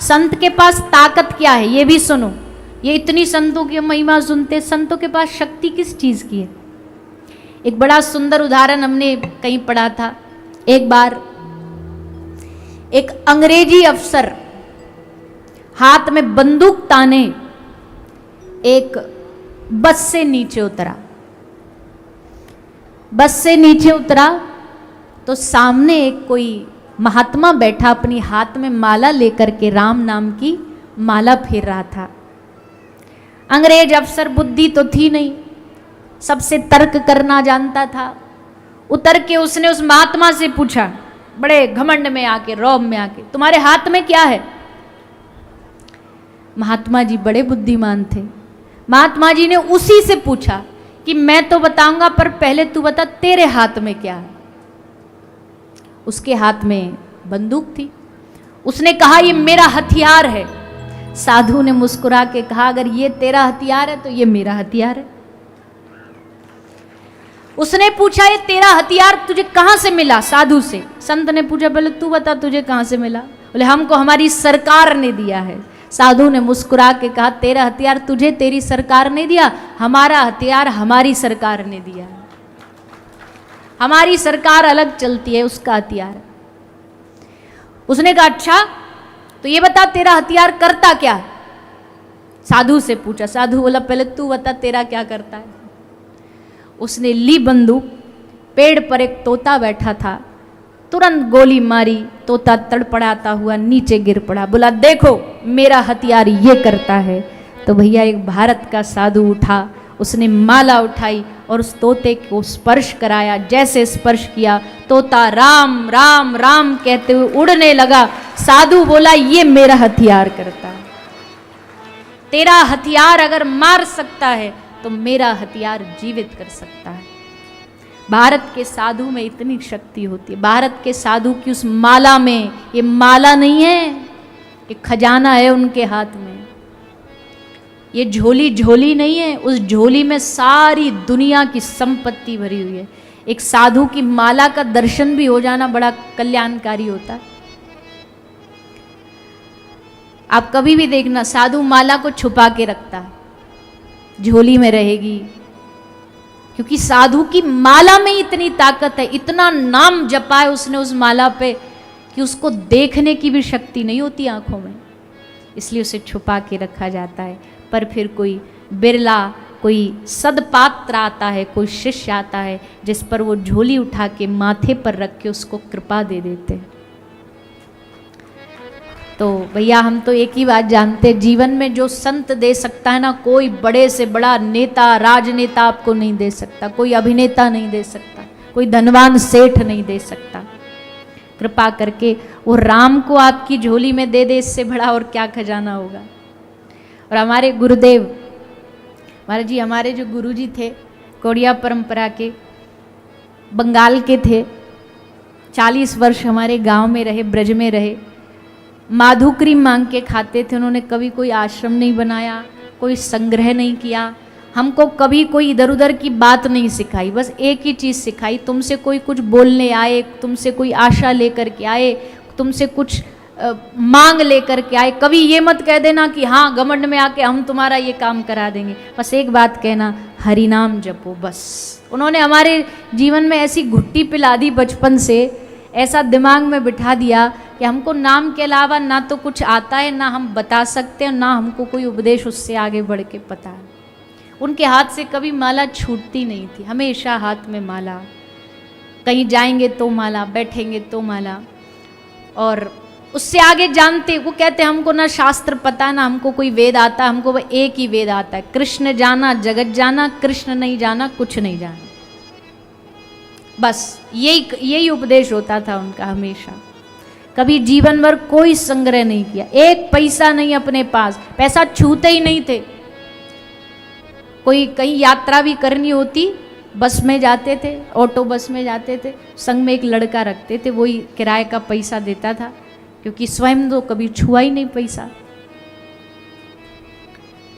संत के पास ताकत क्या है ये भी सुनो। ये इतनी संतों की महिमा सुनते, संतों के पास शक्ति किस चीज की है। एक बड़ा सुंदर उदाहरण हमने कहीं पढ़ा था। एक बार एक अंग्रेजी अफसर हाथ में बंदूक ताने एक बस से नीचे उतरा। बस से नीचे उतरा तो सामने एक कोई महात्मा बैठा, अपनी हाथ में माला लेकर के राम नाम की माला फेर रहा था। अंग्रेज अफसर बुद्धि तो थी नहीं, सबसे तर्क करना जानता था। उतर के उसने उस महात्मा से पूछा, बड़े घमंड में आके, रौब में आके, तुम्हारे हाथ में क्या है। महात्मा जी बड़े बुद्धिमान थे। महात्मा जी ने उसी से पूछा कि मैं तो बताऊंगा, पर पहले तू बता तेरे हाथ में क्या है। उसके हाथ में बंदूक थी। उसने कहा ये मेरा हथियार है। साधु ने मुस्कुरा के कहा अगर ये तेरा हथियार है तो ये मेरा हथियार है। उसने पूछा ये तेरा हथियार तुझे कहां से मिला। साधु से। संत ने पूछा पहले तू बता तुझे कहां से मिला। बोले हमको हमारी सरकार ने दिया है। साधु ने मुस्कुरा के कहा तेरा हथियार तुझे तेरी सरकार ने दिया, हमारा हथियार हमारी सरकार ने दिया है। हमारी सरकार अलग चलती है, उसका हथियार। उसने कहा अच्छा तो ये बता तेरा हथियार करता क्या है। साधु से पूछा। साधु बोला पहले तू बता तेरा क्या करता है। उसने ली बंदूक, पेड़ पर एक तोता बैठा था, तुरंत गोली मारी। तोता तड़पड़ाता हुआ नीचे गिर पड़ा। बोला देखो मेरा हथियार ये करता है। तो भैया एक भारत का साधु उठा, उसने माला उठाई और उस तोते को स्पर्श कराया। जैसे स्पर्श किया तोता राम राम राम कहते हुए उड़ने लगा। साधु बोला ये मेरा हथियार करता है। तेरा हथियार अगर मार सकता है तो मेरा हथियार जीवित कर सकता है। भारत के साधु में इतनी शक्ति होती है। भारत के साधु की उस माला में, ये माला नहीं है, ये खजाना है उनके हाथ में। ये झोली झोली नहीं है, उस झोली में सारी दुनिया की संपत्ति भरी हुई है। एक साधु की माला का दर्शन भी हो जाना बड़ा कल्याणकारी होता है। आप कभी भी देखना साधु माला को छुपा के रखता है, झोली में रहेगी, क्योंकि साधु की माला में इतनी ताकत है, इतना नाम जपा है उसने उस माला पे कि उसको देखने की भी शक्ति नहीं होती आंखों में, इसलिए उसे छुपा के रखा जाता है। पर फिर कोई बिरला, कोई सदपात्र आता है, कोई शिष्य आता है जिस पर वो झोली उठा के माथे पर रख के उसको कृपा दे देते हैं। तो भैया हम तो एक ही बात जानते हैं, जीवन में जो संत दे सकता है ना, कोई बड़े से बड़ा नेता राजनेता आपको नहीं दे सकता, कोई अभिनेता नहीं दे सकता, कोई धनवान सेठ नहीं दे सकता। कृपा करके वो राम को आपकी झोली में दे दे, इससे बड़ा और क्या खजाना होगा। और हमारे गुरुदेव महाराज जी, हमारे जो गुरुजी थे कोड़िया परंपरा के, बंगाल के थे, 40 वर्ष हमारे गांव में रहे, ब्रज में रहे, माधुक्रीम मांग के खाते थे। उन्होंने कभी कोई आश्रम नहीं बनाया, कोई संग्रह नहीं किया, हमको कभी कोई इधर उधर की बात नहीं सिखाई। बस एक ही चीज़ सिखाई, तुमसे कोई कुछ बोलने आए, तुमसे कोई आशा लेकर के आए, तुमसे कुछ मांग लेकर के आए, कभी ये मत कह देना कि हाँ घमंड में आके हम तुम्हारा ये काम करा देंगे। बस एक बात कहना, हरि नाम जपो बस। उन्होंने हमारे जीवन में ऐसी घुट्टी पिला दी बचपन से, ऐसा दिमाग में बिठा दिया कि हमको नाम के अलावा ना तो कुछ आता है, ना हम बता सकते हैं, ना हमको कोई उपदेश उससे आगे बढ़ के पता है। उनके हाथ से कभी माला छूटती नहीं थी, हमेशा हाथ में माला, कहीं जाएंगे तो माला, बैठेंगे तो माला। और उससे आगे जानते, वो कहते हमको ना शास्त्र पता, ना हमको कोई वेद आता, हमको वह एक ही वेद आता है, कृष्ण जाना जगत जाना, कृष्ण नहीं जाना कुछ नहीं जाना। बस यही उपदेश होता था उनका हमेशा। कभी जीवन भर कोई संग्रह नहीं किया, एक पैसा नहीं अपने पास, पैसा छूते ही नहीं थे। कोई कहीं यात्रा भी करनी होती, बस में जाते थे, ऑटो बस में जाते थे, संग में एक लड़का रखते थे, वही किराए का पैसा देता था, क्योंकि स्वयं तो कभी छुआ ही नहीं पैसा।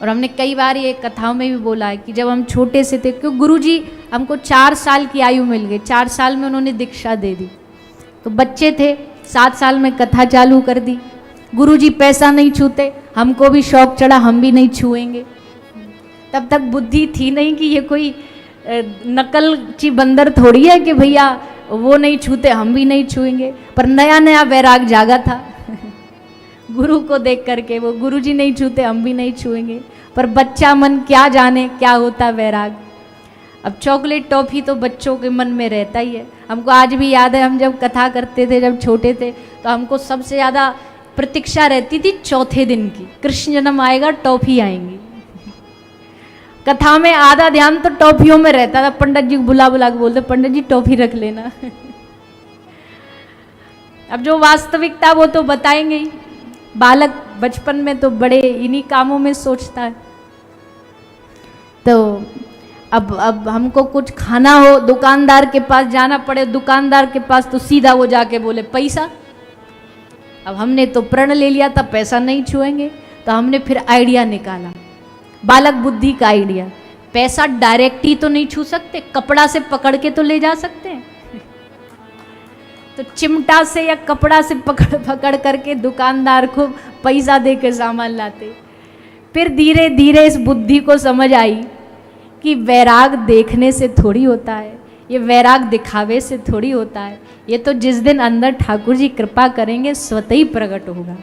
और हमने कई बार ये कथाओं में भी बोला है कि जब हम छोटे से थे, क्यों गुरुजी हमको 4 साल की आयु मिल गई, 4 साल में उन्होंने दीक्षा दे दी, तो बच्चे थे, 7 साल में कथा चालू कर दी, गुरुजी पैसा नहीं छूते, हमको भी शौक चढ़ा, हम भी नहीं छुएंगे। तब तक बुद्धि थी नहीं कि ये कोई नकलची बंदर थोड़ी है कि भैया वो नहीं छूते हम भी नहीं छुएंगे। पर नया नया वैराग जागा था गुरु को देख करके, वो गुरुजी नहीं छूते हम भी नहीं छुएंगे। पर बच्चा मन क्या जाने क्या होता वैराग। अब चॉकलेट टॉफी तो बच्चों के मन में रहता ही है। हमको आज भी याद है, हम जब कथा करते थे जब छोटे थे तो हमको सबसे ज़्यादा प्रतीक्षा रहती थी चौथे दिन की, कृष्ण जन्म आएगा टॉफी आएंगी। कथा में आधा ध्यान तो टॉफियों में रहता था। पंडित जी बुला बुला के बोलते पंडित जी टॉफी रख लेना अब जो वास्तविकता वो तो बताएंगे ही। बालक बचपन में तो बड़े इन्हीं कामों में सोचता है। तो अब हमको कुछ खाना हो, दुकानदार के पास जाना पड़े, दुकानदार के पास तो सीधा वो जाके बोले पैसा। अब हमने तो प्रण ले लिया था पैसा नहीं छुएंगे, तो हमने फिर आइडिया निकाला, बालक बुद्धि का आइडिया। पैसा डायरेक्ट ही तो नहीं छू सकते, कपड़ा से पकड़ के तो ले जा सकते हैं तो चिमटा से या कपड़ा से पकड़ पकड़ करके दुकानदार को पैसा दे के सामान लाते। फिर धीरे धीरे इस बुद्धि को समझ आई कि वैराग देखने से थोड़ी होता है, ये वैराग दिखावे से थोड़ी होता है, ये तो जिस दिन अंदर ठाकुर जी कृपा करेंगे स्वतः ही प्रकट होगा।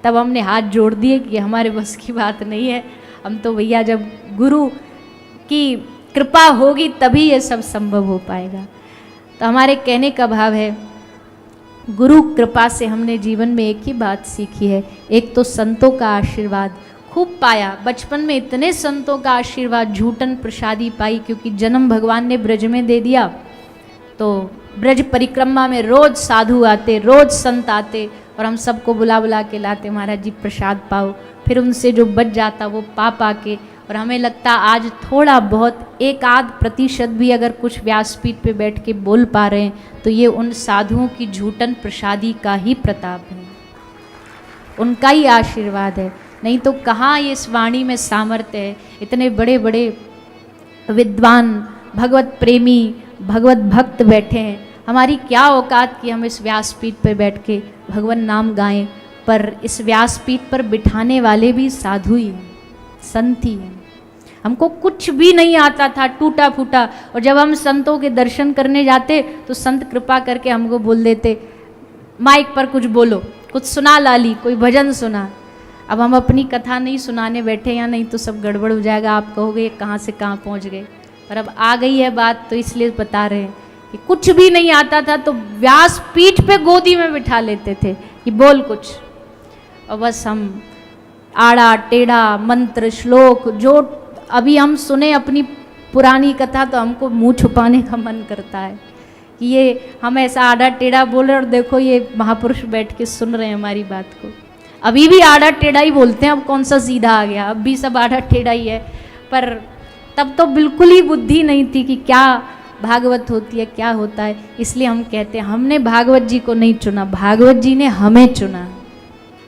तब हमने हाथ जोड़ दिए कि हमारे बस की बात नहीं है, हम तो भैया जब गुरु की कृपा होगी तभी ये सब संभव हो पाएगा। तो हमारे कहने का भाव है, गुरु कृपा से हमने जीवन में एक ही बात सीखी है, एक तो संतों का आशीर्वाद खूब पाया। बचपन में इतने संतों का आशीर्वाद, झूठन प्रसादी पाई, क्योंकि जन्म भगवान ने ब्रज में दे दिया। तो ब्रज परिक्रमा में रोज साधु आते, रोज संत आते और हम सबको बुला बुला के लाते, महाराज जी प्रसाद पाओ। फिर उनसे जो बच जाता वो पा पा के, और हमें लगता आज थोड़ा बहुत एक आध प्रतिशत भी अगर कुछ व्यासपीठ पे बैठ के बोल पा रहे हैं तो ये उन साधुओं की झूठन प्रसादी का ही प्रताप है, उनका ही आशीर्वाद है। नहीं तो कहाँ ये इस वाणी में सामर्थ्य है। इतने बड़े बड़े विद्वान, भगवत प्रेमी, भगवत भक्त बैठे हैं, हमारी क्या औकात कि हम इस व्यासपीठ पर बैठ के भगवान नाम गाएं। पर इस व्यासपीठ पर बिठाने वाले भी साधु ही हैं, संत ही हैं। हमको कुछ भी नहीं आता था, टूटा फूटा, और जब हम संतों के दर्शन करने जाते तो संत कृपा करके हमको बोल देते माइक पर कुछ बोलो, कुछ सुना लाली, कोई भजन सुना। अब हम अपनी कथा नहीं सुनाने बैठे या नहीं तो सब गड़बड़ हो जाएगा, आप कहोगे कहाँ से कहाँ पहुँच गए। पर अब आ गई है बात तो इसलिए बता रहे हैं कि कुछ भी नहीं आता था तो व्यास पीठ पे गोदी में बिठा लेते थे कि बोल कुछ, और बस हम आड़ा टेढ़ा मंत्र श्लोक जो अभी हम सुने अपनी पुरानी कथा तो हमको मुंह छुपाने का मन करता है कि ये हम ऐसा आड़ा टेढ़ा बोल रहे और देखो ये महापुरुष बैठ के सुन रहे हैं हमारी बात को। अभी भी आड़ा टेढ़ा ही बोलते हैं, अब कौन सा सीधा आ गया, अब भी सब आड़ा टेढ़ा ही है। पर तब तो बिल्कुल ही बुद्धि नहीं थी कि क्या भागवत होती है, क्या होता है। इसलिए हम कहते हैं हमने भागवत जी को नहीं चुना, भागवत जी ने हमें चुना।